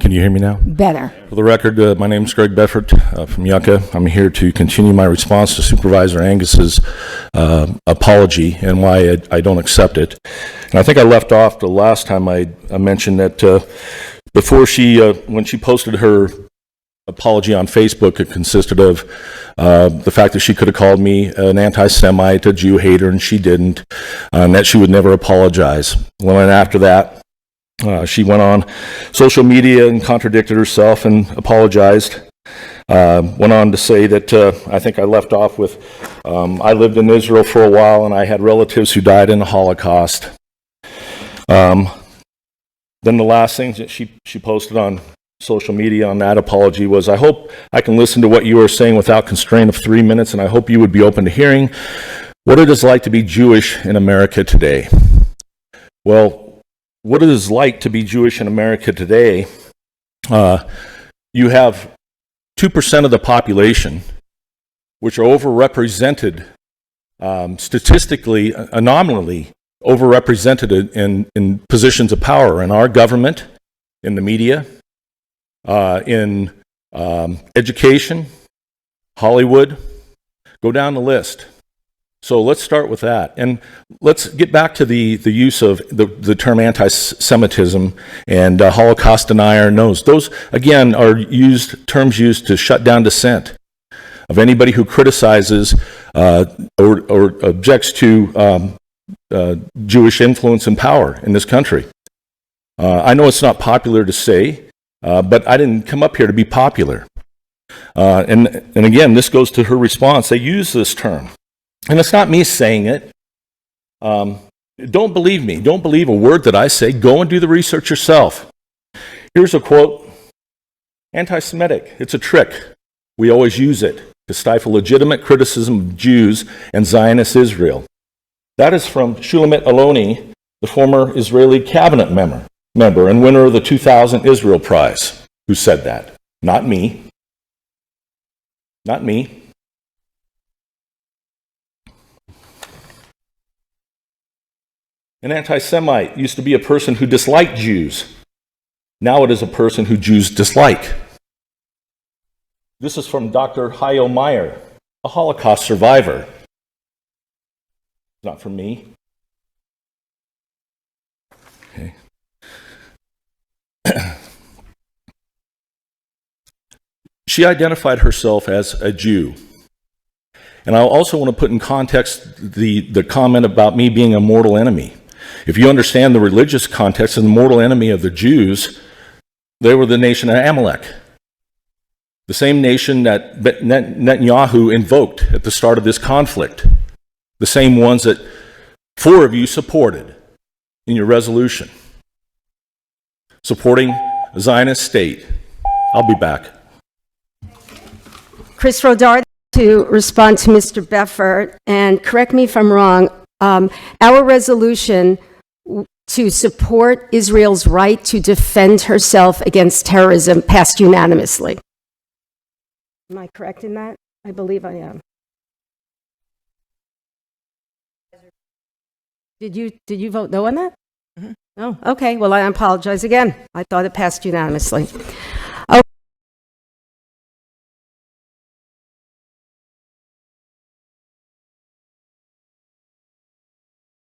Can you hear me now? Better. For the record, my name is Greg Beffert from Yucca. I'm here to continue my response to Supervisor Angus's apology and why I don't accept it. And I think I left off the last time I mentioned that before when she posted her apology on Facebook, it consisted of the fact that she could have called me an anti-Semite, a Jew hater, and she didn't, and that she would never apologize. Well, and after that, she went on social media and contradicted herself and apologized. Went on to say that I think I left off with, I lived in Israel for a while and I had relatives who died in the Holocaust. Then the last thing that she posted on social media on that apology was, I hope I can listen to what you are saying without constraint of 3 minutes, and I hope you would be open to hearing what it is like to be Jewish in America today. Well, what it is like to be Jewish in America today, you have 2% of the population, which are overrepresented, statistically, anomaly, overrepresented in positions of power in our government, in the media, in education, Hollywood. Go down the list. So let's start with that. And let's get back to the use of the term antisemitism and Holocaust denier. Those, again, are terms used to shut down dissent of anybody who criticizes or objects to Jewish influence and power in this country. I know it's not popular to say, but I didn't come up here to be popular. And again, this goes to her response. They use this term. And it's not me saying it. Don't believe me. Don't believe a word that I say. Go and do the research yourself. Here's a quote. Anti-Semitic. It's a trick. We always use it to stifle legitimate criticism of Jews and Zionist Israel. That is from Shulamit Aloni, the former Israeli cabinet member and winner of the 2000 Israel Prize, who said that. Not me. Not me. An anti-Semite used to be a person who disliked Jews. Now it is a person who Jews dislike. This is from Dr. Hayo Meyer, a Holocaust survivor. Not from me. Okay. She identified herself as a Jew. And I also want to put in context the comment about me being a mortal enemy. If you understand the religious context and the mortal enemy of the Jews, they were the nation of Amalek. The same nation that Netanyahu invoked at the start of this conflict. The same ones that 4 of you supported in your resolution. Supporting a Zionist state. I'll be back. Chris Rodard, to respond to Mr. Beffert, and correct me if I'm wrong, our resolution to support Israel's right to defend herself against terrorism passed unanimously. Am I correct in that? I believe I am. Did you vote no on that? Mm-hmm. Oh, okay. Well, I apologize again. I thought it passed unanimously.